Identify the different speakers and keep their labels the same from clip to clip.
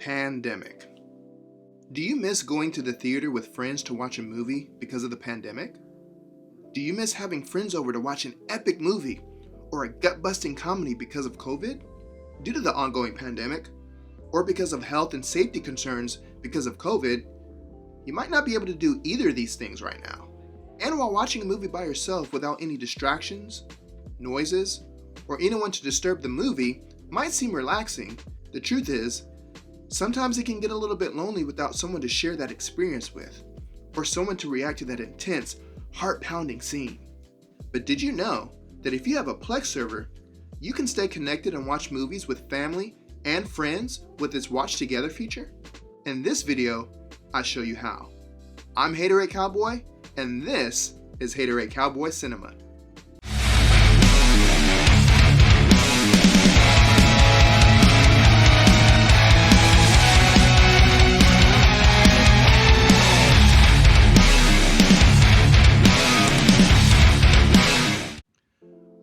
Speaker 1: Pandemic. Do you miss going to the theater with friends to watch a movie because of the pandemic? Do you miss having friends over to watch an epic movie or a gut-busting comedy because of COVID? Due to the ongoing pandemic, or because of health and safety concerns because of COVID, you might not be able to do either of these things right now. And while watching a movie by yourself without any distractions, noises, or anyone to disturb the movie might seem relaxing, the truth is, sometimes it can get a little bit lonely without someone to share that experience with, or someone to react to that intense, heart-pounding scene. But did you know that if you have a Plex server, you can stay connected and watch movies with family and friends with its Watch Together feature? In this video, I show you how. I'm Haterade Cowboy, and this is Haterade Cowboy Cinema.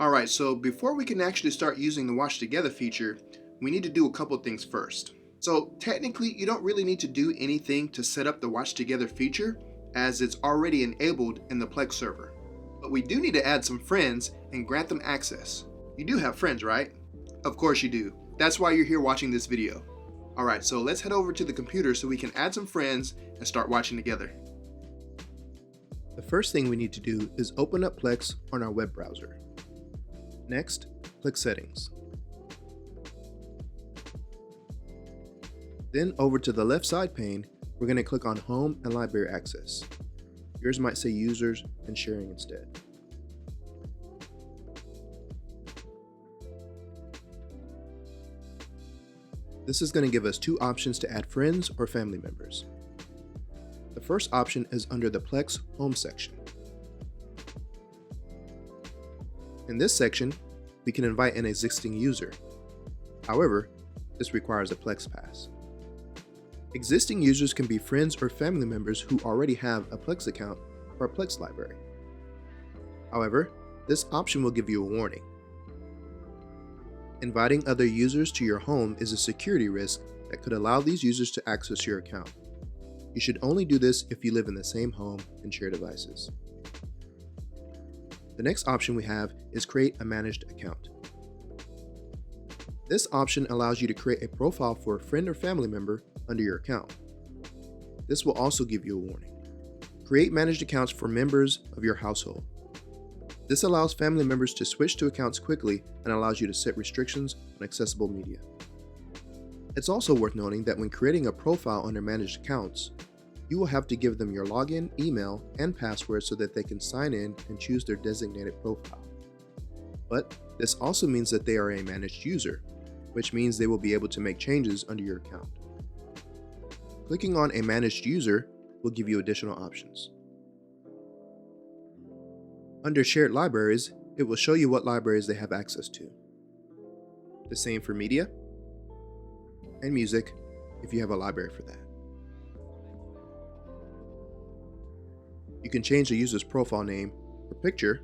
Speaker 1: Alright, so before we can actually start using the Watch Together feature, we need to do a couple things first. So technically, you don't really need to do anything to set up the Watch Together feature, as it's already enabled in the Plex server. But we do need to add some friends and grant them access. You do have friends, right? Of course you do. That's why you're here watching this video. Alright, so let's head over to the computer so we can add some friends and start watching together. The first thing we need to do is open up Plex on our web browser. Next, click Settings. Then over to the left side pane, we're going to click on Home and Library Access. Yours might say Users and Sharing instead. This is going to give us two options to add friends or family members. The first option is under the Plex Home section. In this section, we can invite an existing user. However, this requires a Plex pass. Existing users can be friends or family members who already have a Plex account or a Plex library. However, this option will give you a warning. Inviting other users to your home is a security risk that could allow these users to access your account. You should only do this if you live in the same home and share devices. The next option we have is Create a Managed Account. This option allows you to create a profile for a friend or family member under your account. This will also give you a warning. Create managed accounts for members of your household. This allows family members to switch to accounts quickly and allows you to set restrictions on accessible media. It's also worth noting that when creating a profile under managed accounts, you will have to give them your login, email, and password so that they can sign in and choose their designated profile. But this also means that they are a managed user, which means they will be able to make changes under your account. Clicking on a managed user will give you additional options. Under shared libraries, it will show you what libraries they have access to. The same for media and music if you have a library for that. You can change the user's profile name or picture,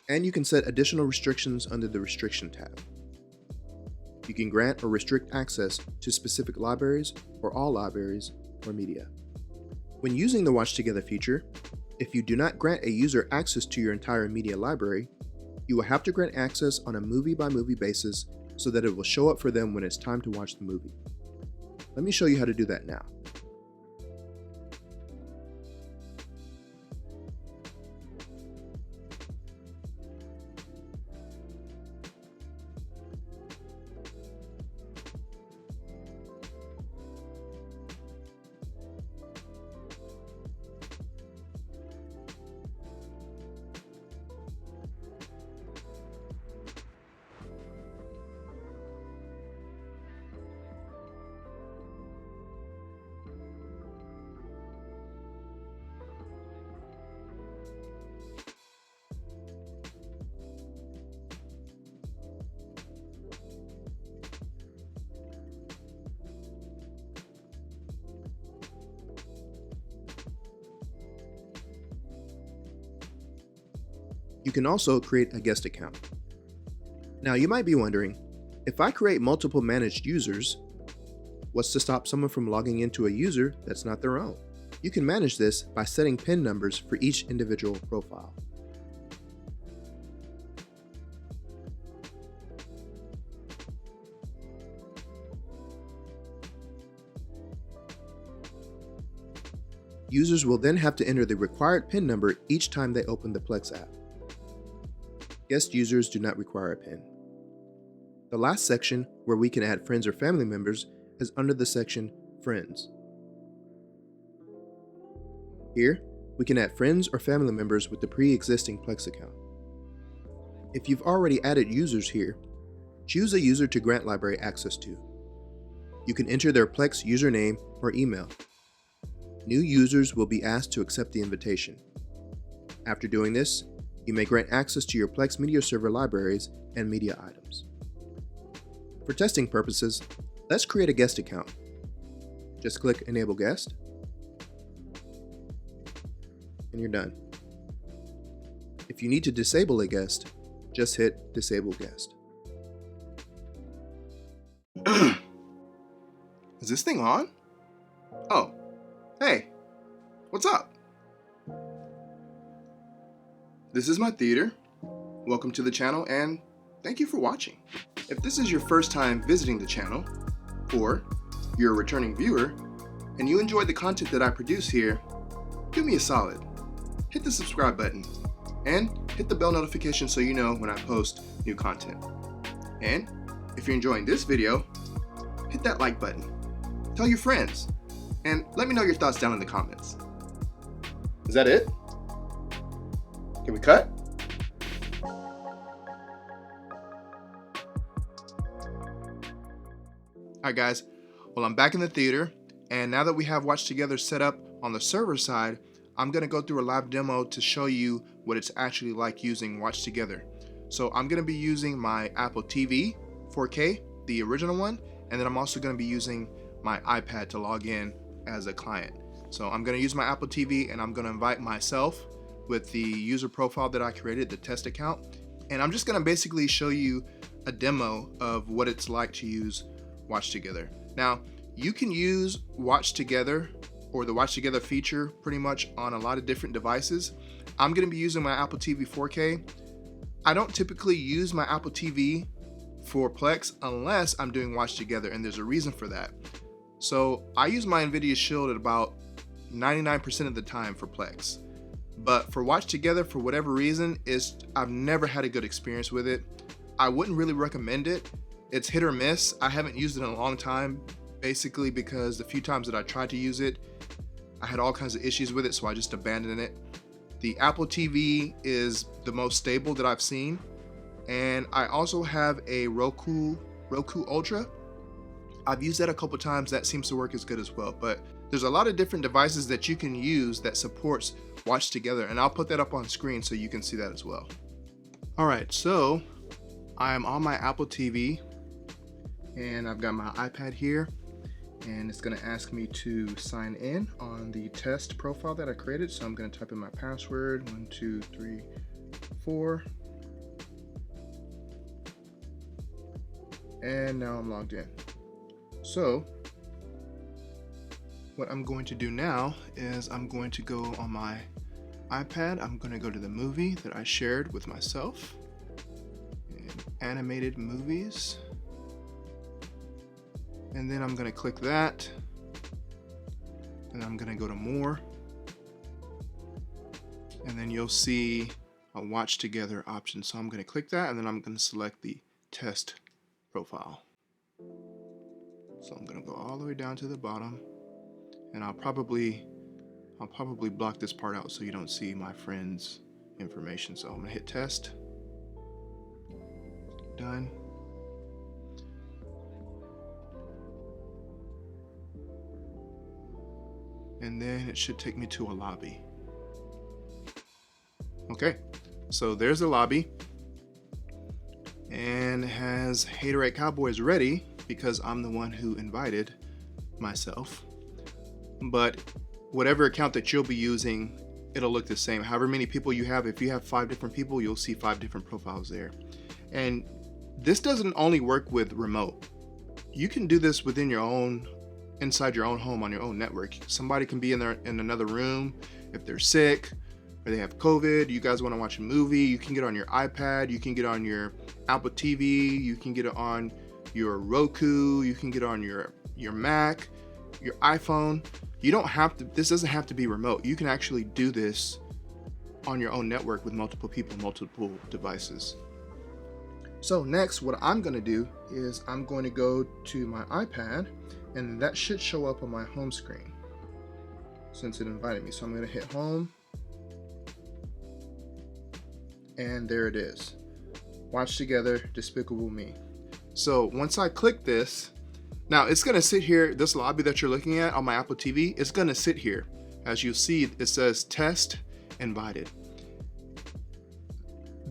Speaker 1: and you can set additional restrictions under the Restriction tab. You can grant or restrict access to specific libraries or all libraries or media. When using the Watch Together feature, if you do not grant a user access to your entire media library, you will have to grant access on a movie-by-movie basis so that it will show up for them when it's time to watch the movie. Let me show you how to do that now. You can also create a guest account. Now you might be wondering, If I create multiple managed users, what's to stop someone from logging into a user that's not their own? You can manage this by setting PIN numbers for each individual profile. Users will then have to enter the required PIN number each time they open the Plex app. Guest users do not require a PIN. The last section where we can add friends or family members is under the section Friends. Here, we can add friends or family members with the pre-existing Plex account. If you've already added users here, choose a user to grant library access to. You can enter their Plex username or email. New users will be asked to accept the invitation. After doing this, you may grant access to your Plex media server libraries and media items. For testing purposes, let's create a guest account. Just click Enable Guest, and you're done. If you need to disable a guest, just hit Disable Guest. Is this thing on? Oh, hey, what's up? This is my theater. Welcome to the channel and thank you for watching. If this is your first time visiting the channel, or you're a returning viewer, and you enjoy the content that I produce here, do me a solid. Hit the subscribe button and hit the bell notification so you know when I post new content. And if you're enjoying this video, hit that like button. Tell your friends and let me know your thoughts down in the comments. Is that it? Can we cut? Alright guys, well I'm back in the theater, and now that we have Watch Together set up on the server side, I'm going to go through a live demo to show you what it's actually like using Watch Together. So I'm going to be using my Apple TV 4K, the original one, and then I'm also going to be using my iPad to log in as a client. So I'm going to use my Apple TV and I'm going to invite myself with the user profile that I created, the test account, and I'm just going to basically show you a demo of what it's like to use Watch Together. Now, you can use Watch Together or the Watch Together feature pretty much on a lot of different devices. I'm going to be using my Apple TV 4K. I don't typically use my Apple TV for Plex unless I'm doing Watch Together, and there's a reason for that. So I use my NVIDIA Shield at about 99% of the time for Plex. But for Watch Together, for whatever reason, I've never had a good experience with it. I wouldn't really recommend it. It's hit or miss. I haven't used it in a long time, basically because the few times that I tried to use it, I had all kinds of issues with it, so I just abandoned it. The Apple TV is the most stable that I've seen, and I also have a Roku Ultra. I've used that a couple times. That seems to work as good as well, but there's a lot of different devices that you can use that supports Watch Together, and I'll put that up on screen so you can see that as well. All right, so I'm on my Apple TV and I've got my iPad here, and it's going to ask me to sign in on the test profile that I created. So I'm going to type in my password, 1 2 3 4, and now I'm logged in. So what I'm going to do now is I'm going to go on my iPad. I'm going to go to the movie that I shared with myself, animated movies, and then I'm going to click that, and I'm going to go to more, and then you'll see a Watch Together option. So I'm going to click that, and then I'm going to select the test profile. So I'm going to go all the way down to the bottom, and I'll probably block this part out so you don't see my friend's information. So I'm going to hit test. Done. And then it should take me to a lobby. Okay, so there's the lobby, and it has Haterade Cowboys ready because I'm the one who invited myself. But whatever account that you'll be using, it'll look the same. However many people you have, if you have 5 different people, you'll see 5 different profiles there. And this doesn't only work with remote. You can do this within your own, inside your own home on your own network. Somebody can be in another room if they're sick or they have COVID. You guys want to watch a movie, you can get on your iPad, you can get on your Apple TV, you can get it on your Roku, you can get on your Mac, your iPhone. You don't have to, this doesn't have to be remote. You can actually do this on your own network with multiple people, multiple devices. So next, what I'm going to do is I'm going to go to my iPad, and that should show up on my home screen since it invited me. So I'm going to hit home, and there it is. Watch Together, Despicable Me. So once I click this, now it's going to sit here, this lobby that you're looking at on my Apple TV, it's going to sit here. As you see, it says test invited.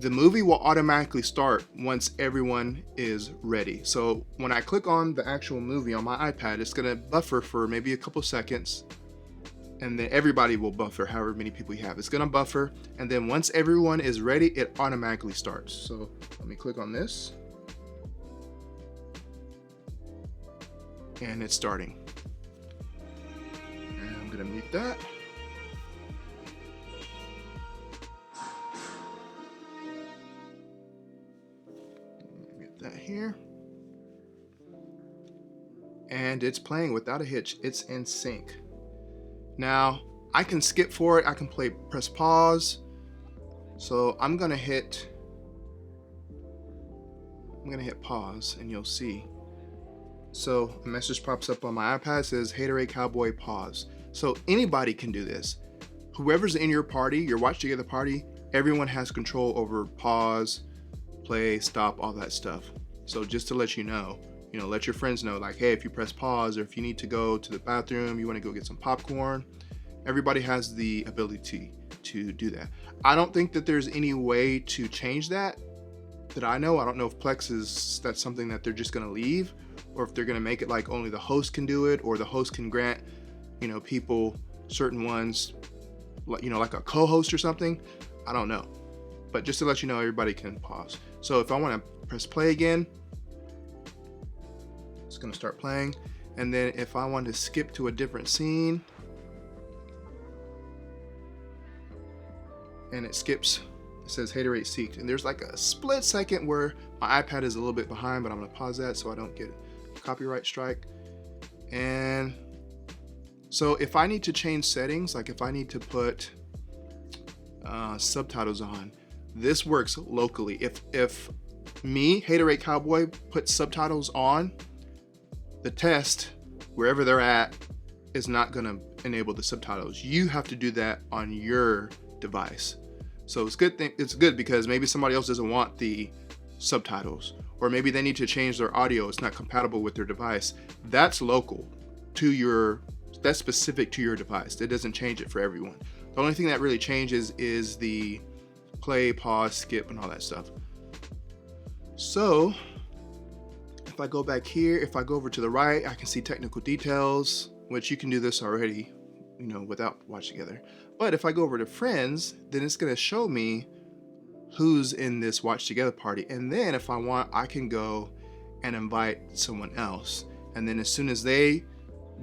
Speaker 1: The movie will automatically start once everyone is ready. So when I click on the actual movie on my iPad, it's going to buffer for maybe a couple seconds, and then everybody will buffer, however many people you have. It's going to buffer, and then once everyone is ready, it automatically starts. So let me click on this, and it's starting. And I'm going to mute that. Here, and it's playing without a hitch. It's in sync. Now I can skip for it. I can press pause. So I'm gonna hit pause, and you'll see. So a message pops up on my iPad, says Haterade Cowboy pause. So anybody can do this. Whoever's in your party, your Watch Together party, everyone has control over pause, play, stop, all that stuff. So just to let you know, let your friends know, like, hey, if you press pause, or if you need to go to the bathroom, you want to go get some popcorn, everybody has the ability to do that. I don't think that there's any way to change that I know. I don't know if Plex that's something that they're just going to leave, or if they're going to make it like only the host can do it, or the host can grant, people certain ones, like a co-host or something. I don't know. But just to let you know, everybody can pause. So if I want to press play again, it's going to start playing. And then if I want to skip to a different scene, and it skips, it says Haterade seeked. And there's like a split second where my iPad is a little bit behind, but I'm going to pause that so I don't get a copyright strike. And so if I need to change settings, like if I need to put subtitles on, this works locally. If me, Haterade Cowboy, put subtitles on, the test, wherever they're at, is not going to enable the subtitles. You have to do that on your device. So it's good because maybe somebody else doesn't want the subtitles, or maybe they need to change their audio. It's not compatible with their device. That's local to that's specific to your device. It doesn't change it for everyone. The only thing that really changes is the play, pause, skip, and all that stuff. So if I go back here, if I go over to the right, I can see technical details, which you can do this already, without Watch Together. But if I go over to friends, then it's going to show me who's in this Watch Together party. And then if I want, I can go and invite someone else. And then as soon as they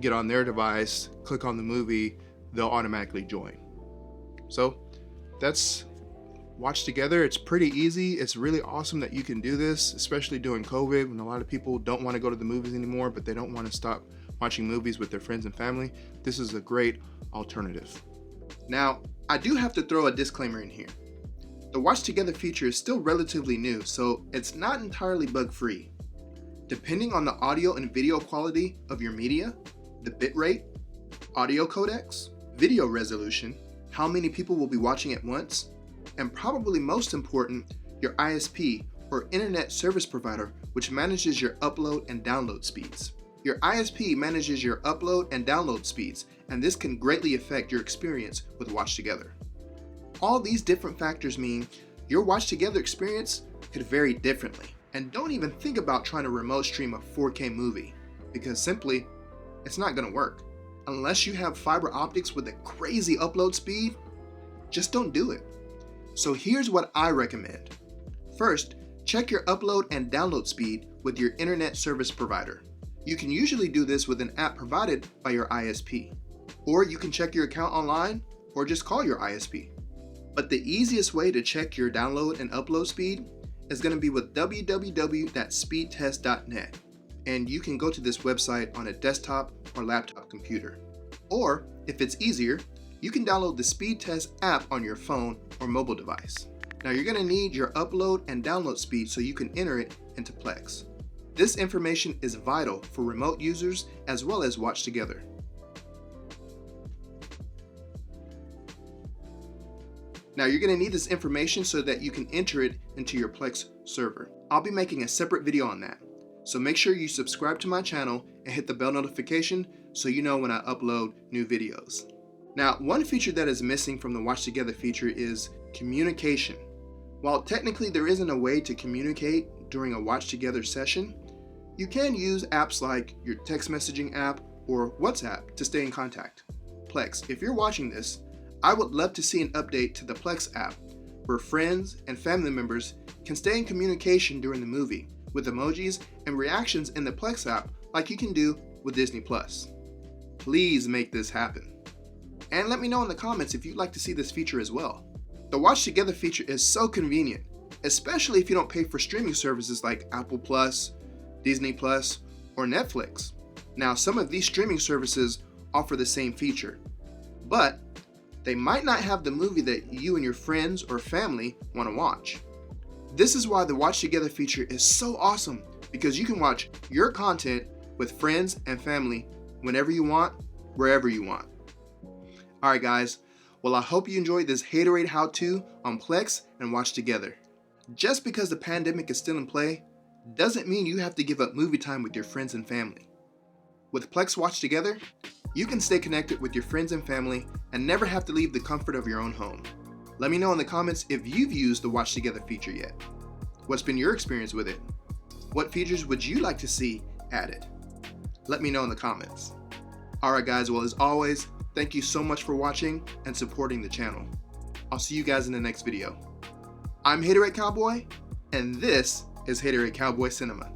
Speaker 1: get on their device, click on the movie, they'll automatically join. So that's Watch Together. It's pretty easy. It's really awesome that you can do this, especially during COVID, when a lot of people don't want to go to the movies anymore, but they don't want to stop watching movies with their friends and family. This is a great alternative. Now, I do have to throw a disclaimer in here. The Watch Together feature is still relatively new, so it's not entirely bug-free. Depending on the audio and video quality of your media, the bitrate, audio codecs, video resolution, how many people will be watching at once, and probably most important, your ISP or Internet Service Provider, which manages your upload and download speeds. Your ISP manages your upload and download speeds, and this can greatly affect your experience with Watch Together. All these different factors mean your Watch Together experience could vary differently. And don't even think about trying to remote stream a 4K movie, because simply, it's not going to work. Unless you have fiber optics with a crazy upload speed, just don't do it. So here's what I recommend. First, Check your upload and download speed with your internet service provider. You can usually do this with an app provided by your ISP. Or you can check your account online or just call your ISP. But the easiest way to check your download and upload speed is going to be with www.speedtest.net. And you can go to this website on a desktop or laptop computer. Or, if it's easier, you can download the Speed Test app on your phone or mobile device. Now you're going to need your upload and download speed so you can enter it into Plex. This information is vital for remote users as well as watch together. Now you're going to need this information so that you can enter it into your Plex server. I'll be making a separate video on that. So make sure you subscribe to my channel and hit the bell notification so you know when I upload new videos. Now, one feature that is missing from the Watch Together feature is communication. While technically there isn't a way to communicate during a Watch Together session, you can use apps like your text messaging app or WhatsApp to stay in contact. Plex, if you're watching this, I would love to see an update to the Plex app where friends and family members can stay in communication during the movie with emojis and reactions in the Plex app like you can do with Disney+. Please make this happen. And let me know in the comments if you'd like to see this feature as well. The Watch Together feature is so convenient, especially if you don't pay for streaming services like Apple Plus, Disney Plus, or Netflix. Now, some of these streaming services offer the same feature, but they might not have the movie that you and your friends or family want to watch. This is why the Watch Together feature is so awesome, because you can watch your content with friends and family whenever you want, wherever you want. Alright guys, well I hope you enjoyed this Haterade how-to on Plex and Watch Together. Just because the pandemic is still in play, doesn't mean you have to give up movie time with your friends and family. With Plex Watch Together, you can stay connected with your friends and family and never have to leave the comfort of your own home. Let me know in the comments if you've used the Watch Together feature yet. What's been your experience with it? What features would you like to see added? Let me know in the comments. Alright guys, well as always, thank you so much for watching and supporting the channel. I'll see you guys in the next video. I'm Haterade Cowboy, and this is Haterade Cowboy Cinema.